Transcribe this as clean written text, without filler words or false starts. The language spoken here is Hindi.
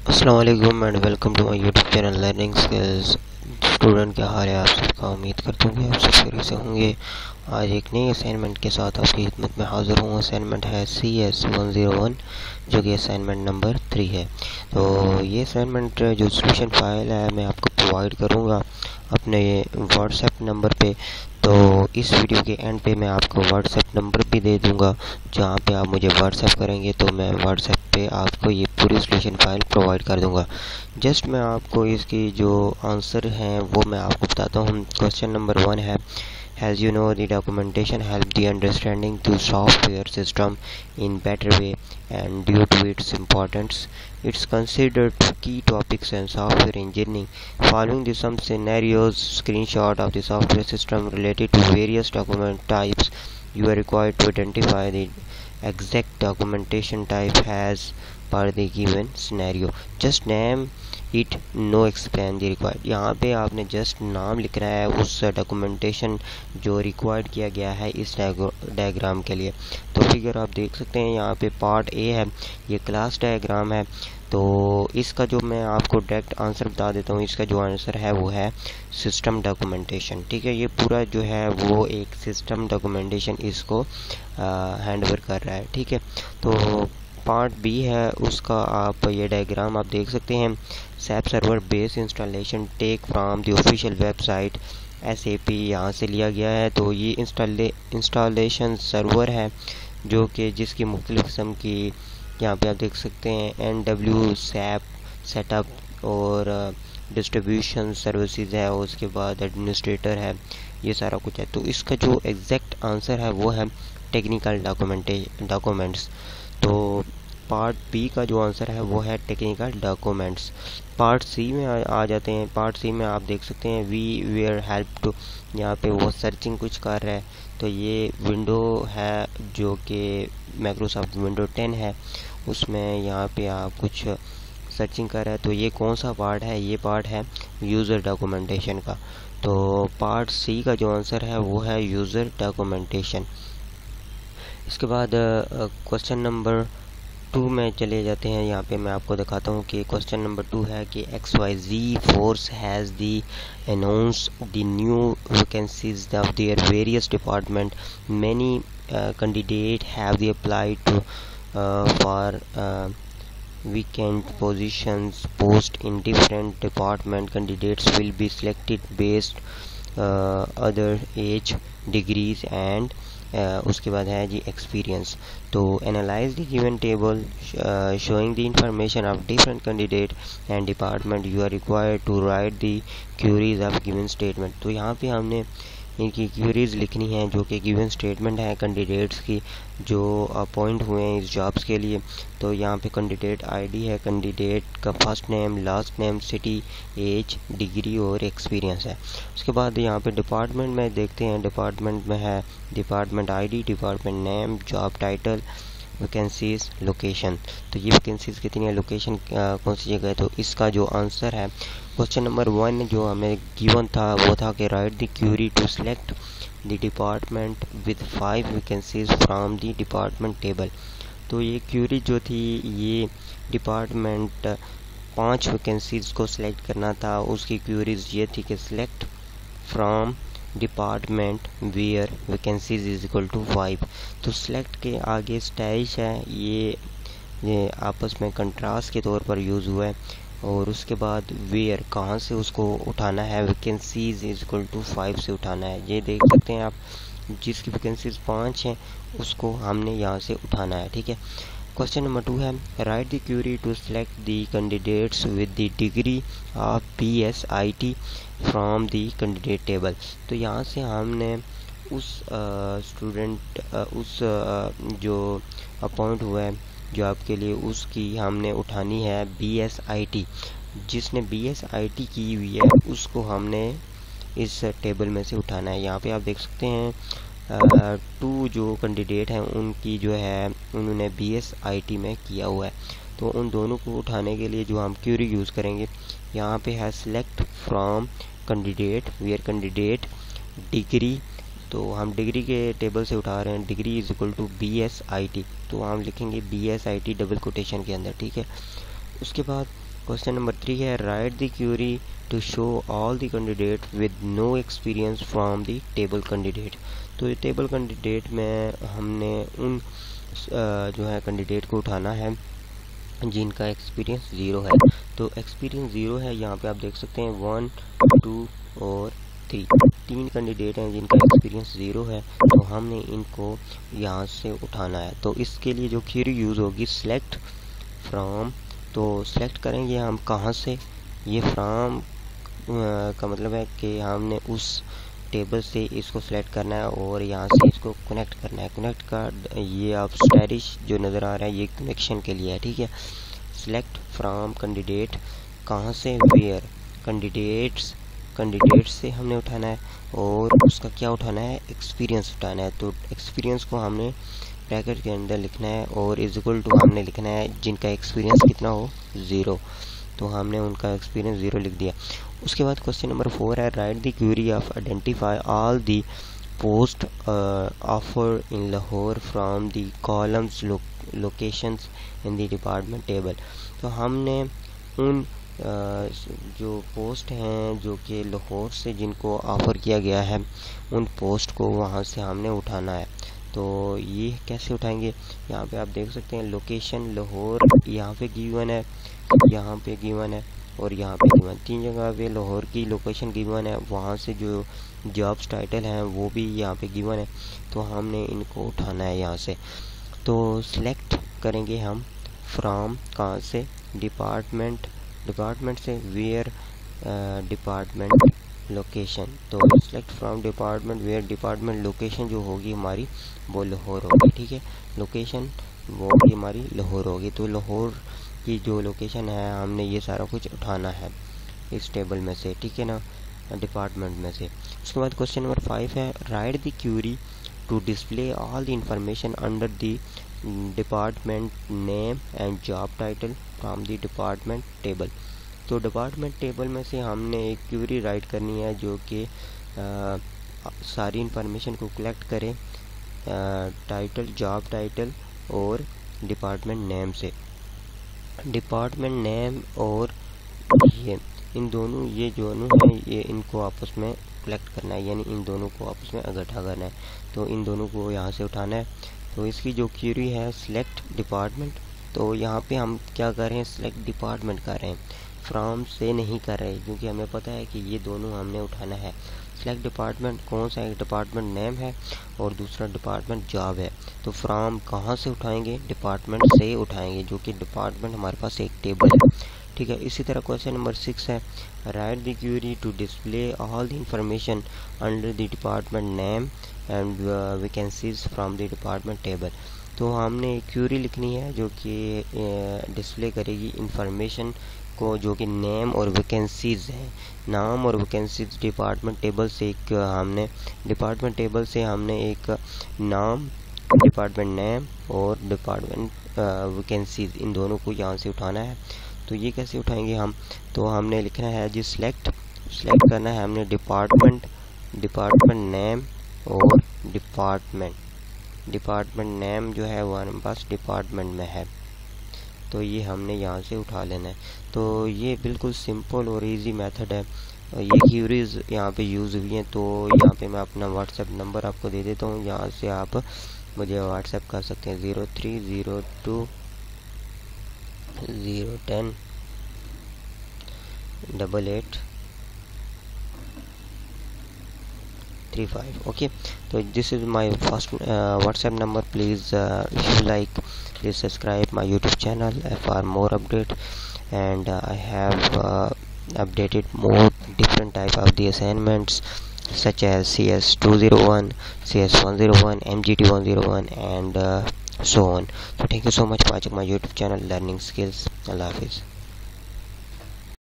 अस्सलाम वालेकुम and welcome to my YouTube channel learning skills. Student, क्या हाल है आप सबका? उम्मीद करता हूँ कि आप सब खैरियत से होंगे। आज एक नई असाइनमेंट के साथ आपकी खिदमत में हाज़िर हूँ। असाइनमेंट है CS101 जो कि असाइनमेंट नंबर 3 है। तो ये असाइनमेंट जो सोल्यूशन फाइल है मैं आपको प्रोवाइड करूँगा अपने व्हाट्सएप नंबर पे। तो इस वीडियो के एंड पे मैं आपको व्हाट्सएप नंबर भी दे दूँगा, जहाँ पे आप मुझे व्हाट्सएप करेंगे तो मैं व्हाट्सएप पे आपको ये पूरी सोल्यूशन फाइल प्रोवाइड कर दूँगा। जस्ट मैं आपको इसकी जो आंसर हैं वो मैं आपको बताता हूँ। क्वेश्चन नंबर 1 है, as you know the documentation help the understanding to software system in better way, and due to its importance it's considered key topics in software engineering. Following the some scenarios, screenshot of the software system related to various document types. You are required to identify the exact documentation type as per the given scenario. Just name it, know explain the required. यहाँ पे आपने जस्ट नाम लिखना है उस डॉक्यूमेंटेशन जो रिक्वायर्ड किया गया है इस डायग्राम के लिए। तो फिगर आप देख सकते हैं यहाँ पे पार्ट ए है, ये क्लास डायग्राम है। तो इसका जो मैं आपको डायरेक्ट आंसर बता देता हूँ, इसका जो आंसर है वो है सिस्टम डॉक्यूमेंटेशन। ठीक है, ये पूरा जो है वो एक सिस्टम डॉक्यूमेंटेशन इसको हैंड ओवर कर रहा है। ठीक है, तो पार्ट बी है उसका आप ये डायग्राम आप देख सकते हैं। SAP server base installation take from the official website SAP यहाँ से लिया गया है। तो ये इंस्टॉलेशन सर्वर है जो कि जिसकी मुख्तलिफ किस्म की यहाँ पे आप देख सकते हैं NW SAP सेटअप और डिस्ट्रीब्यूशन सर्विसेज है, और उसके बाद एडमिनिस्ट्रेटर है, ये सारा कुछ है। तो इसका जो एग्जैक्ट आंसर है वो है टेक्निकल डॉक्यूमेंट्स। तो पार्ट बी का जो आंसर है वो है टेक्निकल डॉक्यूमेंट्स। पार्ट सी में आ जाते हैं। पार्ट सी में आप देख सकते हैं वी वेयर हेल्प टू, यहाँ पे वो सर्चिंग कुछ कर रहा है। तो ये विंडो है जो कि माइक्रोसॉफ्ट विंडो 10 है, उसमें यहाँ पे आप कुछ सर्चिंग कर रहा है। तो ये कौन सा पार्ट है? ये पार्ट है यूज़र डॉक्यूमेंटेशन का। तो पार्ट सी का जो आंसर है वो है यूज़र डॉक्यूमेंटेशन। इसके बाद क्वेश्चन नंबर 2 में चले जाते हैं। यहाँ पे मैं आपको दिखाता हूँ कि क्वेश्चन नंबर 2 है कि XYZ force has the announce the new vacancies of their various department. Many candidate have the applied to for vacant positions post in different department. Candidates will be selected based other age, degrees and उसके बाद है जी एक्सपीरियंस। तो analyse the given table showing the information of different candidate and department. You are required to write the queries of given statement. तो यहाँ पे हमने इनकी क्यूरीज लिखनी है जो कि गिवन स्टेटमेंट है कैंडिडेट्स की जो अपॉइंट हुए हैं इस जॉब्स के लिए। तो यहाँ पे कैंडिडेट आईडी है, कैंडिडेट का first name, last name, city, age, degree और एक्सपीरियंस है। उसके बाद यहाँ पे डिपार्टमेंट में देखते हैं। डिपार्टमेंट में है department ID, department name, job title, vacancies, location. तो ये वैकेंसीज कितनी है, लोकेशन कौन सी जगह है। तो इसका जो आंसर है क्वेश्चन नंबर 1 जो हमें गिवन था वो था कि write the query to select the department with 5 vacancies from the department table. तो ये क्यूरी जो थी ये डिपार्टमेंट 5 वैकेंसीज को सिलेक्ट करना था। उसकी क्यूरीज ये थी कि select from department where vacancies is equal to 5। तो सिलेक्ट के आगे स्टैश है, ये आपस में कंट्रास्ट के तौर पर यूज़ हुआ है। और उसके बाद वेयर कहाँ से उसको उठाना है, वैकेंसीज इज इक्वल टू 5 से उठाना है। ये देख सकते हैं आप, जिसकी वैकेंसीज 5 हैं उसको हमने यहाँ से उठाना है। ठीक है, क्वेश्चन नंबर 2 है write the query to select the candidates with the degree of BSIT from the candidate table. तो यहाँ से हमने उस स्टूडेंट जो अपॉइंट हुआ है जॉब के लिए उसकी हमने उठानी है BSIT। जिसने BSIT की हुई है उसको हमने इस टेबल में से उठाना है। यहाँ पे आप देख सकते हैं 2 जो कैंडिडेट हैं उनकी जो है उन्होंने BSIT में किया हुआ है। तो उन दोनों को उठाने के लिए जो हम क्यूरी यूज़ करेंगे यहाँ पे है select from candidate where candidate degree. तो हम डिग्री के टेबल से उठा रहे हैं, degree is equal to BSIT। तो हम लिखेंगे BSIT डबल कोटेशन के अंदर। ठीक है, उसके बाद क्वेश्चन नंबर 3 है write the query to show all the candidate with no experience from the table candidate. तो ये टेबल कैंडिडेट में हमने उन जो है कैंडिडेट को उठाना है जिनका एक्सपीरियंस 0 है। तो एक्सपीरियंस 0 है, यहाँ पे आप देख सकते हैं 1, 2 और 3 कैंडिडेट हैं जिनका एक्सपीरियंस 0 है। तो हमने इनको यहाँ से उठाना है। तो इसके लिए जो क्वेरी यूज़ होगी सिलेक्ट फ्रॉम, तो सिलेक्ट करेंगे हम कहाँ से, ये फ्रॉम का मतलब है कि हमने उस टेबल से इसको सेलेक्ट करना है और यहाँ से इसको कनेक्ट करना है। कनेक्ट का ये आप स्टैरिश जो नज़र आ रहा है ये कनेक्शन के लिए है, ठीक है। सिलेक्ट फ्रॉम कैंडिडेट, कहाँ से, वेयर, कैंडिडेट्स से हमने उठाना है और उसका क्या उठाना है, एक्सपीरियंस उठाना है। तो एक्सपीरियंस को हमने ब्रैकेट के अंदर लिखना है और इज इक्वल टू हमने लिखना है जिनका एक्सपीरियंस कितना हो, 0। तो हमने उनका एक्सपीरियंस 0 लिख दिया। उसके बाद क्वेश्चन नंबर 4 है write the query of identify all the post offer in Lahore from the columns locations in the department table. तो हमने उन जो पोस्ट हैं जो कि लाहौर से जिनको ऑफ़र किया गया है उन पोस्ट को वहाँ से हमने उठाना है। तो ये कैसे उठाएंगे, यहाँ पे आप देख सकते हैं लोकेशन लाहौर यहाँ पे गिवन है, यहाँ पे गिवन है और यहाँ पे गिवन, 3 जगह पे लाहौर की लोकेशन गिवन है। वहाँ से जो जॉब्स टाइटल हैं वो भी यहाँ पे गिवन है। तो हमने इनको उठाना है यहाँ से। तो सिलेक्ट करेंगे हम फ्रॉम, कहाँ से, डिपार्टमेंट से, वेयर, डिपार्टमेंट लोकेशन। तो select from department, where, department location जो होगी हमारी वो लाहौर होगी, ठीक है। लोकेशन वो भी हमारी लाहौर होगी। तो लाहौर की जो लोकेशन है हमने ये सारा कुछ उठाना है इस टेबल में से, ठीक है ना, डिपार्टमेंट में से। उसके बाद क्वेश्चन नंबर 5 है write the query to display all the information under the department name and job title from the department table. तो डिपार्टमेंट टेबल में से हमने एक क्वेरी राइट करनी है जो कि सारी इंफॉर्मेशन को कलेक्ट करे टाइटल, जॉब टाइटल और डिपार्टमेंट नेम से। डिपार्टमेंट नेम और ये इन दोनों, ये दोनों हैं, ये इनको आपस में कलेक्ट करना है, यानी इन दोनों को आपस में इकट्ठा करना है। तो इन दोनों को यहाँ से उठाना है। तो इसकी जो क्वेरी है सिलेक्ट डिपार्टमेंट, तो यहाँ पे हम क्या कर रहे हैं, सिलेक्ट डिपार्टमेंट कर रहे हैं, फ्रॉम से नहीं कर रहे, क्योंकि हमें पता है कि ये दोनों हमने उठाना है। सिलेक्ट डिपार्टमेंट कौन सा, एक डिपार्टमेंट नेम है और दूसरा डिपार्टमेंट जॉब है। तो फ्रॉम कहाँ से उठाएंगे, डिपार्टमेंट से उठाएंगे, जो कि डिपार्टमेंट हमारे पास एक टेबल है, ठीक है। इसी तरह क्वेश्चन नंबर 6 है write the query to display all the information under the department name and vacancies from the department table. तो हमने क्वेरी लिखनी है जो कि डिस्प्ले करेगी इंफॉर्मेशन को जो कि नेम और वैकेंसीज हैं, नाम और वैकेंसीज डिपार्टमेंट टेबल से डिपार्टमेंट टेबल से हमने एक नाम, डिपार्टमेंट नेम और डिपार्टमेंट वैकेंसीज, इन दोनों को यहाँ से उठाना है। तो ये कैसे उठाएंगे हम, तो हमने लिखना है जी सिलेक्ट करना है हमने डिपार्टमेंट नेम और डिपार्टमेंट नेम जो है वो हमारे पास डिपार्टमेंट में है। तो ये हमने यहाँ से उठा लेना है। तो ये बिल्कुल सिंपल और इजी मेथड है। ये क्वेरीज यहाँ पे यूज़ हुई हैं। तो यहाँ पे मैं अपना व्हाट्सएप नंबर आपको दे देता हूँ, यहाँ से आप मुझे व्हाट्सएप कर सकते हैं 0302 010 88 35. Okay, so this is my first WhatsApp number. Please if you like, please subscribe my YouTube channel for more update, and I have updated more different type of the assignments such as CS201, CS101, MGT101 and so on. So thank you so much for watching my YouTube channel Learning Skills. Allah Hafiz.